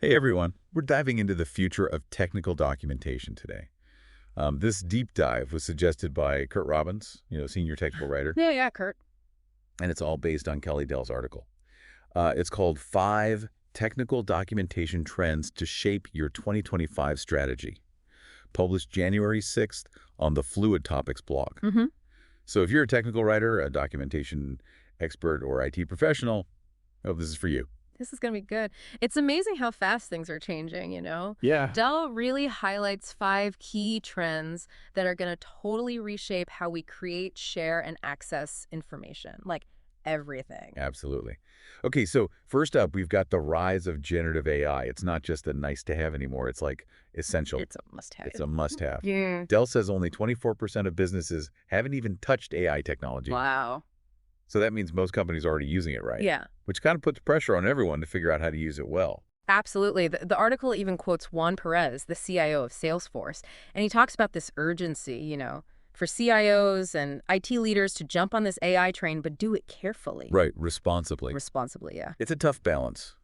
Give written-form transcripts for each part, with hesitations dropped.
Hey everyone, we're diving into the future of technical documentation today. This deep dive was suggested by Curt Robbins, senior technical writer, Yeah, Curt. and it's all based on Kelly Dell's article. It's called Five Technical Documentation Trends to Shape Your 2025 Strategy, published January 6th on the Fluid Topics blog. hmm So if you're a technical writer, a documentation expert, or IT professional, oh, this is for you. This is going to be good. It's amazing how fast things are changing. Yeah. Dell really highlights 5 key trends that are going to totally reshape how we create, share, and access information. Like everything. Absolutely. Okay, so first up, we've got the rise of generative AI. It's not just a nice to have anymore. It's like essential. It's a must-have. It's a must have. Yeah. Dell says only 24% of businesses haven't even touched AI technology. Wow. So that means most companies are already using it, right? Yeah. Which kind of puts pressure on everyone to figure out how to use it well. Absolutely. The article even quotes Juan Perez, the CIO of Salesforce, and he talks about this urgency, for CIOs and IT leaders to jump on this AI train, but do it carefully. Right, responsibly. Responsibly, yeah. It's a tough balance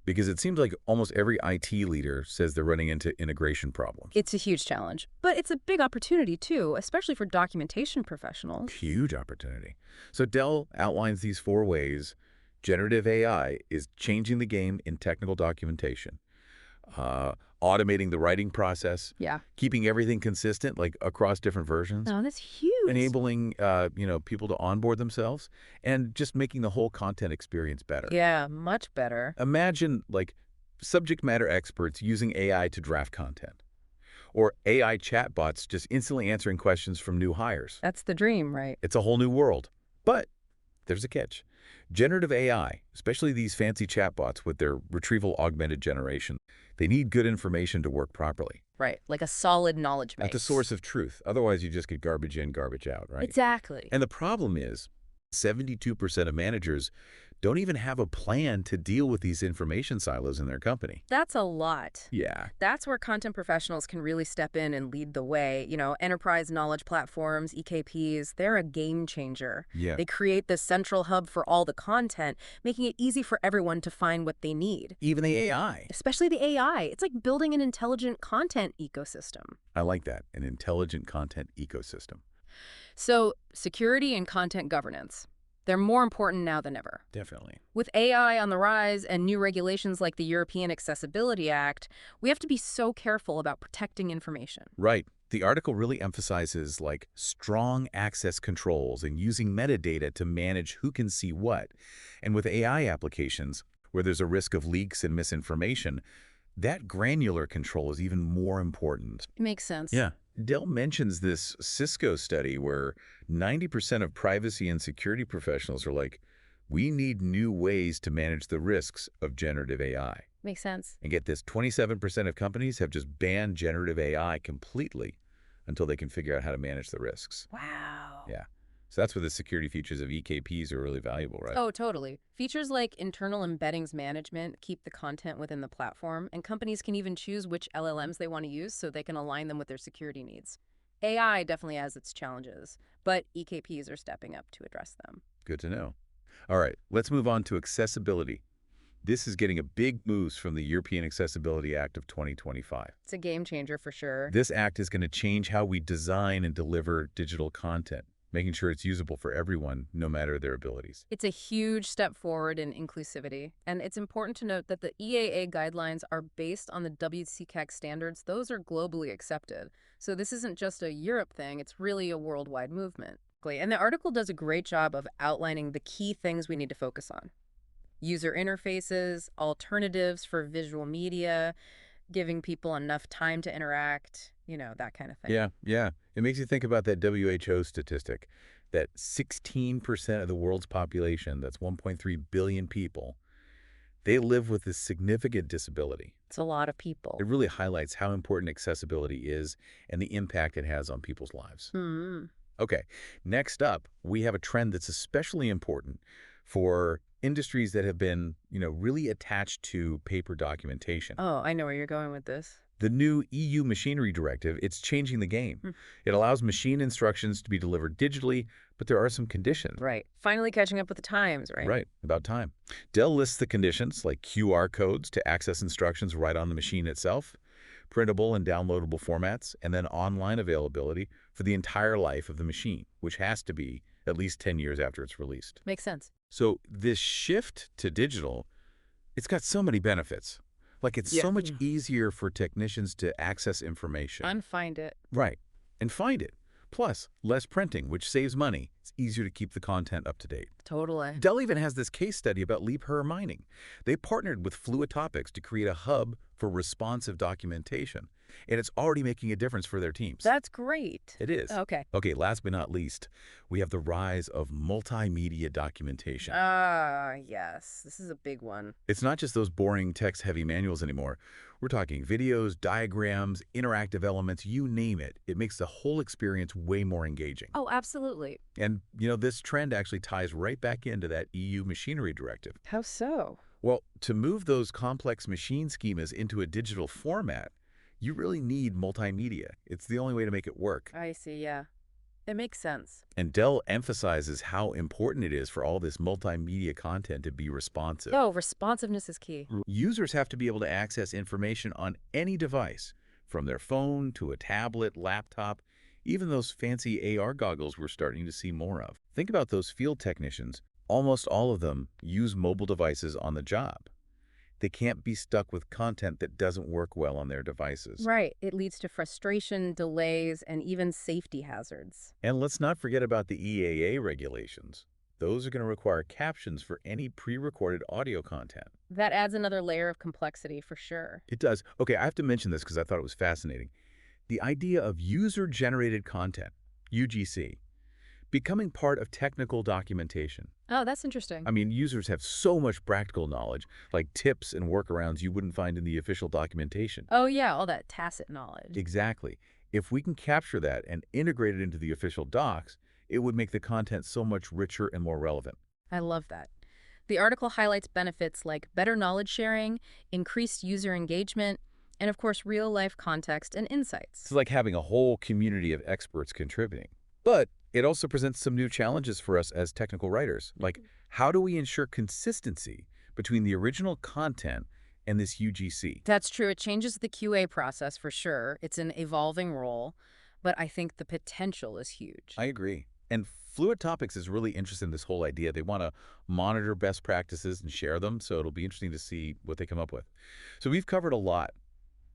because it seems like almost every IT leader says they're running into integration problems. It's a huge challenge, but it's a big opportunity too, especially for documentation professionals. Huge opportunity. So Dell outlines these 4 ways generative AI is changing the game in technical documentation. Automating the writing process, Yeah. keeping everything consistent, like across different versions, Oh, that's huge. enabling, people to onboard themselves, and just making the whole content experience better. Yeah, much better. Imagine, like, subject matter experts using AI to draft content, or AI chatbots just instantly answering questions from new hires. That's the dream, right? It's a whole new world. But there's a catch. Generative AI, especially these fancy chatbots with their retrieval augmented generation, they need good information to work properly. Right, like a solid knowledge base. At the source of truth. Otherwise, you just get garbage in, garbage out, right? Exactly. And the problem is 72% of managers don't even have a plan to deal with these information silos in their company. That's a lot. Yeah. That's where content professionals can really step in and lead the way. Enterprise knowledge platforms, EKPs, they're a game changer. Yeah. They create this central hub for all the content, making it easy for everyone to find what they need. Even the AI. Especially the AI. It's like building an intelligent content ecosystem. I like that. An intelligent content ecosystem. So, security and content governance. They're more important now than ever. Definitely. With AI on the rise and new regulations like the European Accessibility Act, we have to be so careful about protecting information. Right. The article really emphasizes strong access controls and using metadata to manage who can see what. And with AI applications, where there's a risk of leaks and misinformation, that granular control is even more important. It makes sense. Yeah. Dell mentions this Cisco study where 90% of privacy and security professionals are like, we need new ways to manage the risks of generative AI. Makes sense. And get this, 27% of companies have just banned generative AI completely until they can figure out how to manage the risks. Wow. Yeah. So that's where the security features of EKPs are really valuable, right? Oh, totally. Features like internal embeddings management keep the content within the platform, and companies can even choose which LLMs they want to use so they can align them with their security needs. AI definitely has its challenges, but EKPs are stepping up to address them. Good to know. All right, let's move on to accessibility. This is getting a big boost from the European Accessibility Act of 2025. It's a game changer for sure. This act is going to change how we design and deliver digital content, making sure it's usable for everyone, no matter their abilities. It's a huge step forward in inclusivity, and it's important to note that the EAA guidelines are based on the WCAG standards. Those are globally accepted. So this isn't just a Europe thing, it's really a worldwide movement. And the article does a great job of outlining the key things we need to focus on. User interfaces, alternatives for visual media, giving people enough time to interact, that kind of thing. Yeah. It makes you think about that WHO statistic that 16% of the world's population, that's 1.3 billion people, they live with a significant disability. It's a lot of people. It really highlights how important accessibility is and the impact it has on people's lives. Hmm. Okay, next up, we have a trend that's especially important for industries that have been, really attached to paper documentation. Oh, I know where you're going with this. The new EU Machinery Directive, it's changing the game. Hmm. It allows machine instructions to be delivered digitally, but there are some conditions. Right. Finally catching up with the times, right? Right, about time. Dell lists the conditions, like QR codes to access instructions right on the machine itself, printable and downloadable formats, and then online availability for the entire life of the machine, which has to be at least 10 years after it's released. Makes sense. So this shift to digital, it's got so many benefits. Like, it's Yeah. so much easier for technicians to access information. Unfind it. Right, and find it. Plus, less printing, which saves money. It's easier to keep the content up to date. Totally. Dell even has this case study about leap her mining. They partnered with Fluid Topics to create a hub for responsive documentation, and it's already making a difference for their teams. That's great. It is. Okay. Okay, last but not least, we have the rise of multimedia documentation. Yes. This is a big one. It's not just those boring text-heavy manuals anymore. We're talking videos, diagrams, interactive elements, you name it. It makes the whole experience way more engaging. Oh, absolutely. And, this trend actually ties right back into that EU Machinery Directive. How so? Well, to move those complex machine schemas into a digital format, you really need multimedia. It's the only way to make it work. I see, yeah. It makes sense. And Dell emphasizes how important it is for all this multimedia content to be responsive. Oh, responsiveness is key. Users have to be able to access information on any device, from their phone to a tablet, laptop, even those fancy AR goggles we're starting to see more of. Think about those field technicians. Almost all of them use mobile devices on the job. They can't be stuck with content that doesn't work well on their devices. Right. It leads to frustration, delays, and even safety hazards. And let's not forget about the EAA regulations. Those are going to require captions for any pre-recorded audio content. That adds another layer of complexity for sure. It does. Okay, I have to mention this because I thought it was fascinating. The idea of user-generated content, UGC, becoming part of technical documentation. Oh, that's interesting. I mean, users have so much practical knowledge, like tips and workarounds you wouldn't find in the official documentation. Oh, yeah, all that tacit knowledge. Exactly. If we can capture that and integrate it into the official docs, it would make the content so much richer and more relevant. I love that. The article highlights benefits like better knowledge sharing, increased user engagement, and of course, real-life context and insights. It's like having a whole community of experts contributing. But it also presents some new challenges for us as technical writers. Like, how do we ensure consistency between the original content and this UGC? That's true. It changes the QA process for sure. It's an evolving role, but I think the potential is huge. I agree. And Fluid Topics is really interested in this whole idea. They want to monitor best practices and share them, so it'll be interesting to see what they come up with. So we've covered a lot.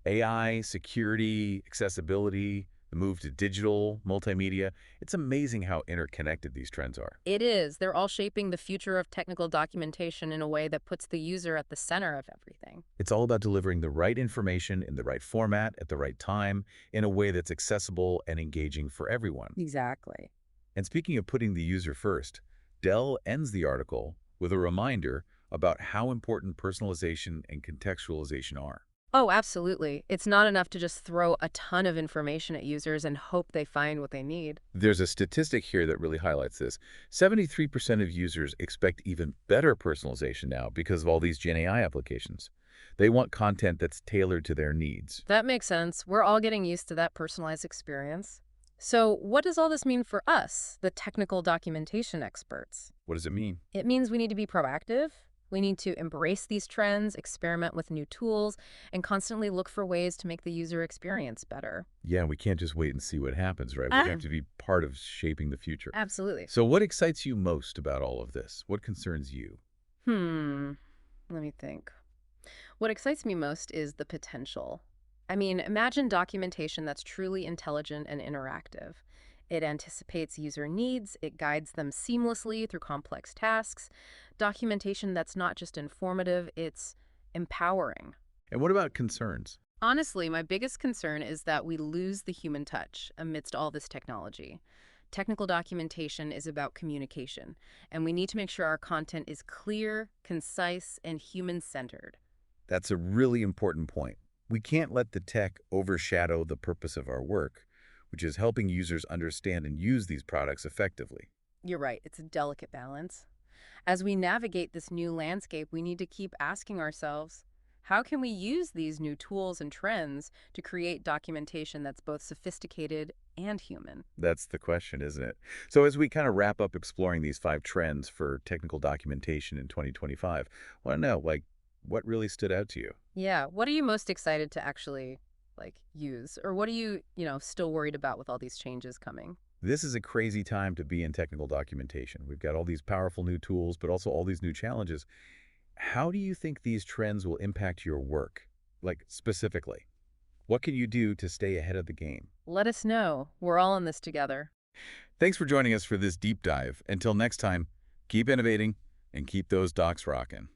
AI, security, accessibility, the move to digital, multimedia. It's amazing how interconnected these trends are. It is. They're all shaping the future of technical documentation in a way that puts the user at the center of everything. It's all about delivering the right information in the right format at the right time in a way that's accessible and engaging for everyone. Exactly. And speaking of putting the user first, Dell ends the article with a reminder about how important personalization and contextualization are. Oh, absolutely. It's not enough to just throw a ton of information at users and hope they find what they need. There's a statistic here that really highlights this. 73% of users expect even better personalization now because of all these Gen AI applications. They want content that's tailored to their needs. That makes sense. We're all getting used to that personalized experience. So what does all this mean for us, the technical documentation experts? What does it mean? It means we need to be proactive. We need to embrace these trends, experiment with new tools, and constantly look for ways to make the user experience better. Yeah, we can't just wait and see what happens, right? We have to be part of shaping the future. Absolutely. So what excites you most about all of this? What concerns you? Let me think. What excites me most is the potential. I mean, imagine documentation that's truly intelligent and interactive. It anticipates user needs, it guides them seamlessly through complex tasks. Documentation that's not just informative, it's empowering. And what about concerns? Honestly, my biggest concern is that we lose the human touch amidst all this technology. Technical documentation is about communication, and we need to make sure our content is clear, concise, and human-centered. That's a really important point. We can't let the tech overshadow the purpose of our work, which is helping users understand and use these products effectively. You're right, it's a delicate balance. As we navigate this new landscape, we need to keep asking ourselves, how can we use these new tools and trends to create documentation that's both sophisticated and human? That's the question, isn't it? So as we kind of wrap up exploring these 5 trends for technical documentation in 2025, I want to know, like, what really stood out to you? Yeah, what are you most excited to actually use, or what are you still worried about with all these changes coming? This is a crazy time to be in technical documentation. We've got all these powerful new tools, but also all these new challenges. How do you think these trends will impact your work? Like, specifically, what can you do to stay ahead of the game? Let us know. We're all in this together. Thanks for joining us for this deep dive. Until next time, keep innovating and keep those docs rocking.